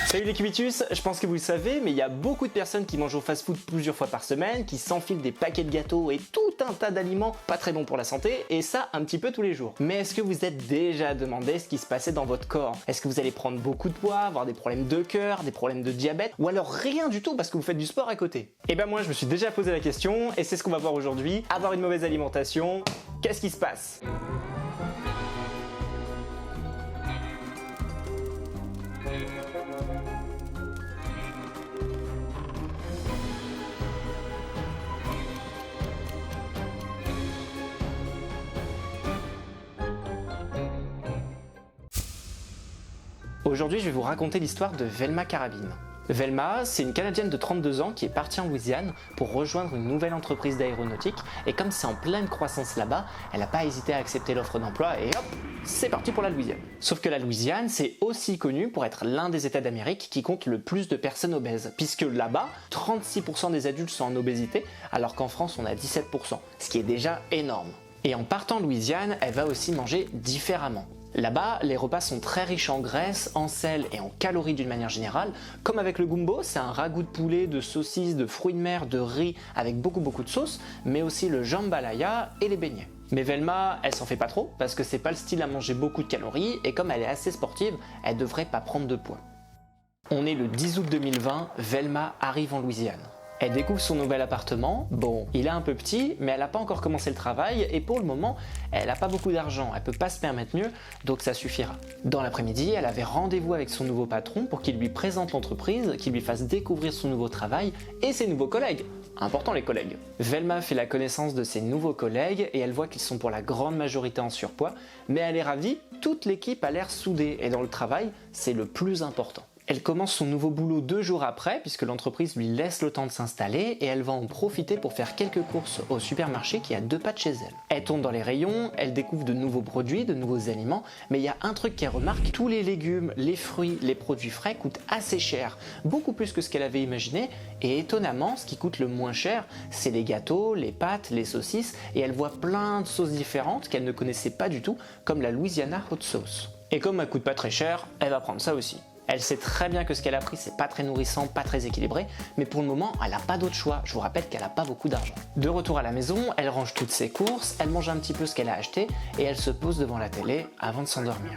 Salut les Cubitus, je pense que vous le savez, mais il y a beaucoup de personnes qui mangent au fast-food plusieurs fois par semaine, qui s'enfilent des paquets de gâteaux et tout un tas d'aliments pas très bons pour la santé, et ça un petit peu tous les jours. Mais est-ce que vous êtes déjà demandé ce qui se passait dans votre corps? Est-ce que vous allez prendre beaucoup de poids, avoir des problèmes de cœur, des problèmes de diabète, ou alors rien du tout parce que vous faites du sport à côté? Et ben moi je me suis déjà posé la question, et c'est ce qu'on va voir aujourd'hui. Avoir une mauvaise alimentation, qu'est-ce qui se passe? Aujourd'hui, je vais vous raconter l'histoire de Velma Carabine. Velma, c'est une Canadienne de 32 ans qui est partie en Louisiane pour rejoindre une nouvelle entreprise d'aéronautique, et comme c'est en pleine croissance là-bas, elle n'a pas hésité à accepter l'offre d'emploi et hop, c'est parti pour la Louisiane. Sauf que la Louisiane, c'est aussi connu pour être l'un des États d'Amérique qui compte le plus de personnes obèses, puisque là-bas, 36% des adultes sont en obésité, alors qu'en France on a 17%, ce qui est déjà énorme. Et en partant de Louisiane, elle va aussi manger différemment. Là-bas, les repas sont très riches en graisse, en sel et en calories d'une manière générale. Comme avec le gumbo, c'est un ragoût de poulet, de saucisses, de fruits de mer, de riz avec beaucoup de sauce, mais aussi le jambalaya et les beignets. Mais Velma, elle s'en fait pas trop parce que c'est pas le style à manger beaucoup de calories, et comme elle est assez sportive, elle devrait pas prendre de poids. On est le 10 août 2020, Velma arrive en Louisiane. Elle découvre son nouvel appartement. Bon, il est un peu petit, mais elle n'a pas encore commencé le travail, et pour le moment, elle n'a pas beaucoup d'argent, elle peut pas se permettre mieux, donc ça suffira. Dans l'après-midi, elle avait rendez-vous avec son nouveau patron pour qu'il lui présente l'entreprise, qu'il lui fasse découvrir son nouveau travail et ses nouveaux collègues. Important les collègues. Velma fait la connaissance de ses nouveaux collègues et elle voit qu'ils sont pour la grande majorité en surpoids, mais elle est ravie, toute l'équipe a l'air soudée, et dans le travail, c'est le plus important. Elle commence son nouveau boulot 2 jours après, puisque l'entreprise lui laisse le temps de s'installer, et elle va en profiter pour faire quelques courses au supermarché qui est à 2 pas de chez elle. Elle tourne dans les rayons, elle découvre de nouveaux produits, de nouveaux aliments, mais il y a un truc qu'elle remarque: tous les légumes, les fruits, les produits frais coûtent assez cher, beaucoup plus que ce qu'elle avait imaginé, et étonnamment, ce qui coûte le moins cher, c'est les gâteaux, les pâtes, les saucisses, et elle voit plein de sauces différentes qu'elle ne connaissait pas du tout, comme la Louisiana Hot Sauce. Et comme elle coûte pas très cher, elle va prendre ça aussi. Elle sait très bien que ce qu'elle a pris, c'est pas très nourrissant, pas très équilibré, mais pour le moment, elle n'a pas d'autre choix. Je vous rappelle qu'elle n'a pas beaucoup d'argent. De retour à la maison, elle range toutes ses courses, elle mange un petit peu ce qu'elle a acheté, et elle se pose devant la télé avant de s'endormir.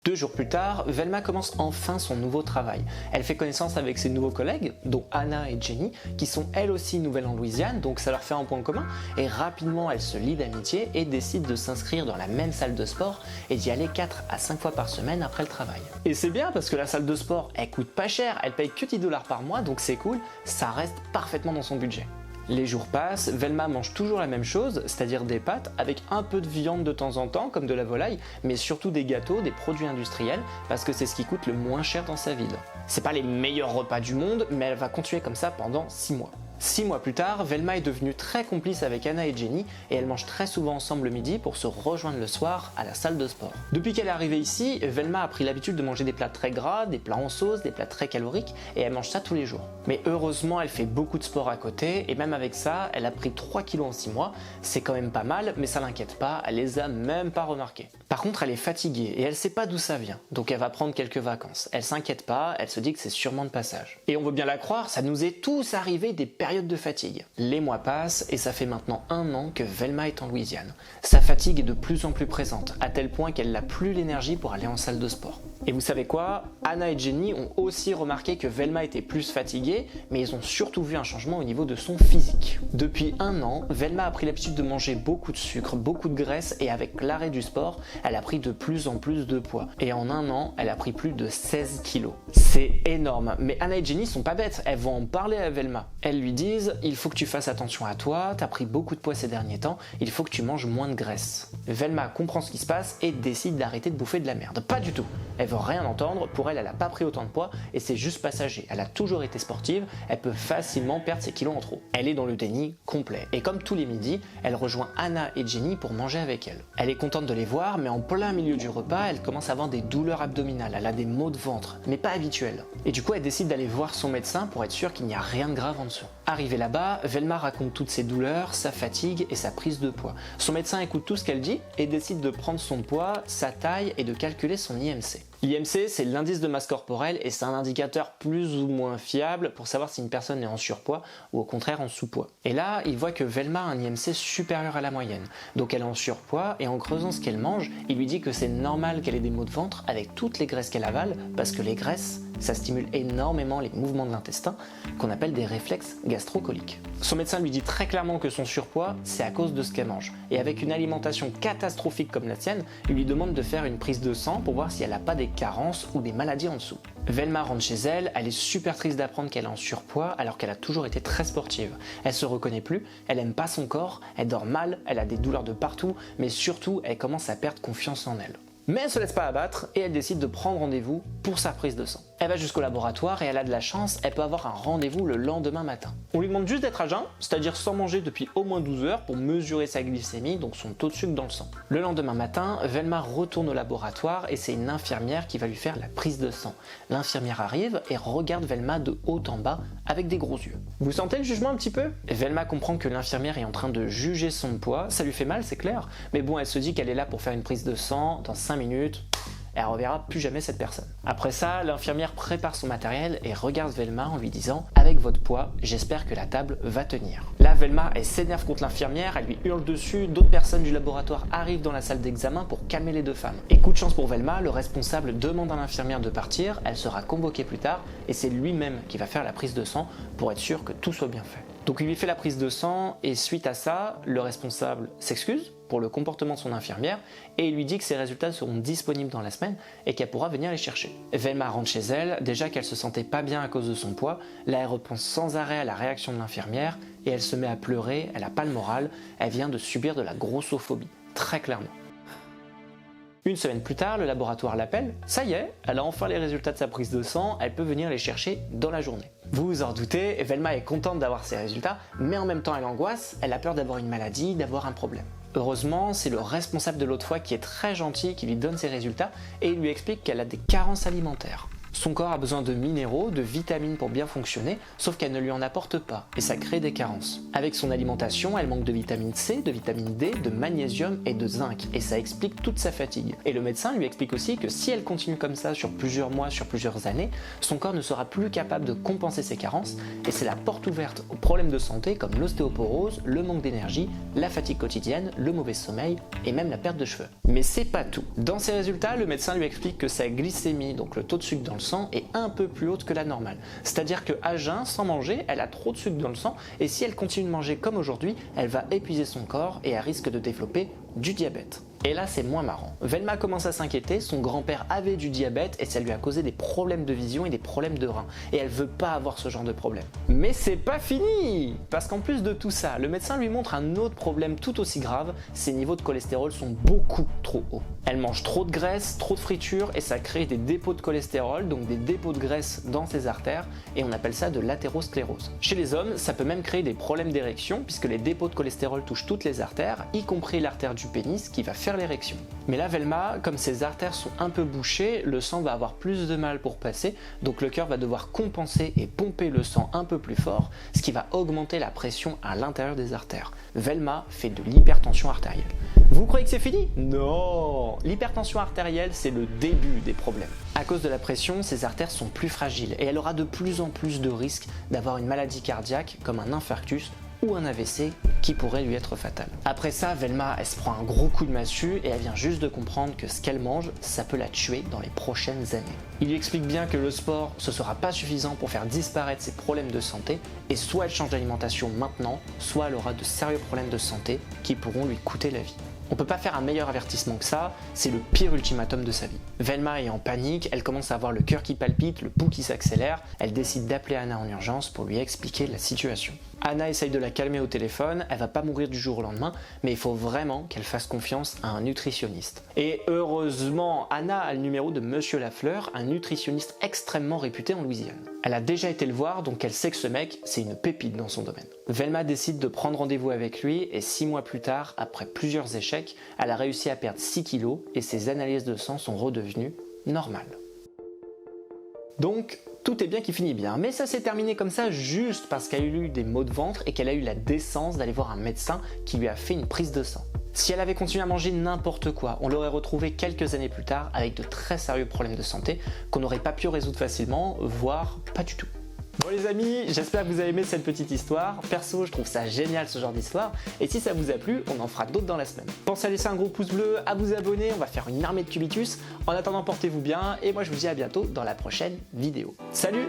2 jours plus tard, Velma commence enfin son nouveau travail. Elle fait connaissance avec ses nouveaux collègues, dont Anna et Jenny, qui sont elles aussi nouvelles en Louisiane, donc ça leur fait un point commun, et rapidement elle se lie d'amitié et décide de s'inscrire dans la même salle de sport et d'y aller 4 à 5 fois par semaine après le travail. Et c'est bien parce que la salle de sport, elle coûte pas cher, elle paye que $10 par mois, donc c'est cool, ça reste parfaitement dans son budget. Les jours passent, Velma mange toujours la même chose, c'est-à-dire des pâtes avec un peu de viande de temps en temps, comme de la volaille, mais surtout des gâteaux, des produits industriels, parce que c'est ce qui coûte le moins cher dans sa ville. C'est pas les meilleurs repas du monde, mais elle va continuer comme ça pendant 6 mois. 6 mois plus tard, Velma est devenue très complice avec Anna et Jenny, et elles mangent très souvent ensemble le midi pour se rejoindre le soir à la salle de sport. Depuis qu'elle est arrivée ici, Velma a pris l'habitude de manger des plats très gras, des plats en sauce, des plats très caloriques, et elle mange ça tous les jours. Mais heureusement, elle fait beaucoup de sport à côté, et même avec ça, elle a pris 3 kilos en 6 mois. C'est quand même pas mal, mais ça l'inquiète pas, elle les a même pas remarqués. Par contre, elle est fatiguée, et elle sait pas d'où ça vient, donc elle va prendre quelques vacances. Elle s'inquiète pas, elle se dit que c'est sûrement de passage. Et on veut bien la croire, ça nous est tous arrivé des périodes de fatigue. Les mois passent et ça fait maintenant 1 an que Velma est en Louisiane. Sa fatigue est de plus en plus présente, à tel point qu'elle n'a plus l'énergie pour aller en salle de sport. Et vous savez quoi? Anna et Jenny ont aussi remarqué que Velma était plus fatiguée, mais ils ont surtout vu un changement au niveau de son physique. Depuis 1 an, Velma a pris l'habitude de manger beaucoup de sucre, beaucoup de graisse, et avec l'arrêt du sport, elle a pris de plus en plus de poids. Et en 1 an, elle a pris plus de 16 kilos. C'est énorme, mais Anna et Jenny sont pas bêtes, elles vont en parler à Velma. Elles lui disent: il faut que tu fasses attention à toi, t'as pris beaucoup de poids ces derniers temps, il faut que tu manges moins de graisse. Velma comprend ce qui se passe et décide d'arrêter de bouffer de la merde. Pas du tout. Elle veut rien entendre, pour elle, elle a pas pris autant de poids et c'est juste passager. Elle a toujours été sportive, elle peut facilement perdre ses kilos en trop. Elle est dans le déni complet. Et comme tous les midis, elle rejoint Anna et Jenny pour manger avec elle. Elle est contente de les voir, mais en plein milieu du repas, elle commence à avoir des douleurs abdominales, elle a des maux de ventre, mais pas habituels. Et du coup, elle décide d'aller voir son médecin pour être sûre qu'il n'y a rien de grave en dessous. Arrivée là-bas, Velma raconte toutes ses douleurs, sa fatigue et sa prise de poids. Son médecin écoute tout ce qu'elle dit et décide de prendre son poids, sa taille et de calculer son IMC. L'IMC, c'est l'indice de masse corporelle et c'est un indicateur plus ou moins fiable pour savoir si une personne est en surpoids ou au contraire en sous-poids. Et là, il voit que Velma a un IMC supérieur à la moyenne, donc elle est en surpoids et en creusant ce qu'elle mange, il lui dit que c'est normal qu'elle ait des maux de ventre avec toutes les graisses qu'elle avale parce que les graisses, ça stimule énormément les mouvements de l'intestin qu'on appelle des réflexes gastrocoliques. Son médecin lui dit très clairement que son surpoids, c'est à cause de ce qu'elle mange. Et avec une alimentation catastrophique comme la sienne, il lui demande de faire une prise de sang pour voir si elle n'a pas des carences ou des maladies en dessous. Velma rentre chez elle, elle est super triste d'apprendre qu'elle est en surpoids alors qu'elle a toujours été très sportive. Elle se reconnaît plus, elle aime pas son corps, elle dort mal, elle a des douleurs de partout, mais surtout elle commence à perdre confiance en elle. Mais elle se laisse pas abattre et elle décide de prendre rendez-vous pour sa prise de sang. Elle va jusqu'au laboratoire et elle a de la chance, elle peut avoir un rendez-vous le lendemain matin. On lui demande juste d'être à jeun, c'est-à-dire sans manger depuis au moins 12 heures pour mesurer sa glycémie, donc son taux de sucre dans le sang. Le lendemain matin, Velma retourne au laboratoire et c'est une infirmière qui va lui faire la prise de sang. L'infirmière arrive et regarde Velma de haut en bas avec des gros yeux. Vous sentez le jugement un petit peu? Velma comprend que l'infirmière est en train de juger son poids, ça lui fait mal c'est clair, mais bon elle se dit qu'elle est là pour faire une prise de sang dans 5 minutes. Elle reverra plus jamais cette personne. Après ça, l'infirmière prépare son matériel et regarde Velma en lui disant « Avec votre poids, j'espère que la table va tenir ». Là, Velma, elle s'énerve contre l'infirmière, elle lui hurle dessus, d'autres personnes du laboratoire arrivent dans la salle d'examen pour calmer les deux femmes. Et coup de chance pour Velma, le responsable demande à l'infirmière de partir, elle sera convoquée plus tard et c'est lui-même qui va faire la prise de sang pour être sûr que tout soit bien fait. Donc il lui fait la prise de sang et suite à ça, le responsable s'excuse pour le comportement de son infirmière et il lui dit que ses résultats seront disponibles dans la semaine et qu'elle pourra venir les chercher. Velma rentre chez elle, déjà qu'elle se sentait pas bien à cause de son poids, là elle repense sans arrêt à la réaction de l'infirmière et elle se met à pleurer, elle a pas le moral, elle vient de subir de la grossophobie, très clairement. Une semaine plus tard, le laboratoire l'appelle, ça y est, elle a enfin les résultats de sa prise de sang, elle peut venir les chercher dans la journée. Vous vous en doutez, Velma est contente d'avoir ses résultats, mais en même temps elle angoisse, elle a peur d'avoir une maladie, d'avoir un problème. Heureusement, c'est le responsable de l'autre fois qui est très gentil qui lui donne ses résultats et il lui explique qu'elle a des carences alimentaires. Son corps a besoin de minéraux, de vitamines pour bien fonctionner, sauf qu'elle ne lui en apporte pas, et ça crée des carences. Avec son alimentation, elle manque de vitamine C, de vitamine D, de magnésium et de zinc, et ça explique toute sa fatigue. Et le médecin lui explique aussi que si elle continue comme ça sur plusieurs mois, sur plusieurs années, son corps ne sera plus capable de compenser ses carences, et c'est la porte ouverte aux problèmes de santé comme l'ostéoporose, le manque d'énergie, la fatigue quotidienne, le mauvais sommeil, et même la perte de cheveux. Mais c'est pas tout. Dans ses résultats, le médecin lui explique que sa glycémie, donc le taux de sucre dans le sang, est un peu plus haute que la normale. C'est-à-dire qu'à jeun, sans manger, elle a trop de sucre dans le sang et si elle continue de manger comme aujourd'hui, elle va épuiser son corps et elle risque de développer du diabète. Et là, c'est moins marrant. Velma commence à s'inquiéter, son grand-père avait du diabète et ça lui a causé des problèmes de vision et des problèmes de reins. Et elle veut pas avoir ce genre de problème. Mais c'est pas fini! Parce qu'en plus de tout ça, le médecin lui montre un autre problème tout aussi grave, ses niveaux de cholestérol sont beaucoup trop hauts. Elle mange trop de graisse, trop de friture et ça crée des dépôts de cholestérol, donc des dépôts de graisse dans ses artères et on appelle ça de l'athérosclérose. Chez les hommes, ça peut même créer des problèmes d'érection puisque les dépôts de cholestérol touchent toutes les artères, y compris l'artère du pénis qui va faire l'érection. Mais là, Velma, comme ses artères sont un peu bouchées, le sang va avoir plus de mal pour passer, donc le cœur va devoir compenser et pomper le sang un peu plus fort, ce qui va augmenter la pression à l'intérieur des artères. Velma fait de l'hypertension artérielle. Vous croyez que c'est fini? Non! L'hypertension artérielle, c'est le début des problèmes. À cause de la pression, ses artères sont plus fragiles et elle aura de plus en plus de risques d'avoir une maladie cardiaque comme un infarctus ou un AVC qui pourrait lui être fatal. Après ça, Velma, elle se prend un gros coup de massue et elle vient juste de comprendre que ce qu'elle mange, ça peut la tuer dans les prochaines années. Il lui explique bien que le sport, ce sera pas suffisant pour faire disparaître ses problèmes de santé et soit elle change d'alimentation maintenant, soit elle aura de sérieux problèmes de santé qui pourront lui coûter la vie. On peut pas faire un meilleur avertissement que ça, c'est le pire ultimatum de sa vie. Velma est en panique, elle commence à avoir le cœur qui palpite, le pouls qui s'accélère, elle décide d'appeler Anna en urgence pour lui expliquer la situation. Anna essaye de la calmer au téléphone, elle va pas mourir du jour au lendemain, mais il faut vraiment qu'elle fasse confiance à un nutritionniste. Et heureusement, Anna a le numéro de Monsieur Lafleur, un nutritionniste extrêmement réputé en Louisiane. Elle a déjà été le voir, donc elle sait que ce mec, c'est une pépite dans son domaine. Velma décide de prendre rendez-vous avec lui et 6 mois plus tard, après plusieurs échecs, elle a réussi à perdre 6 kilos et ses analyses de sang sont redevenues normales. Donc, tout est bien qui finit bien, mais ça s'est terminé comme ça juste parce qu'elle a eu des maux de ventre et qu'elle a eu la décence d'aller voir un médecin qui lui a fait une prise de sang. Si elle avait continué à manger n'importe quoi, on l'aurait retrouvée quelques années plus tard avec de très sérieux problèmes de santé qu'on n'aurait pas pu résoudre facilement, voire pas du tout. Bon les amis, j'espère que vous avez aimé cette petite histoire. Perso, je trouve ça génial ce genre d'histoire. Et si ça vous a plu, on en fera d'autres dans la semaine. Pensez à laisser un gros pouce bleu, à vous abonner, on va faire une armée de cubitus. En attendant, portez-vous bien et moi je vous dis à bientôt dans la prochaine vidéo. Salut!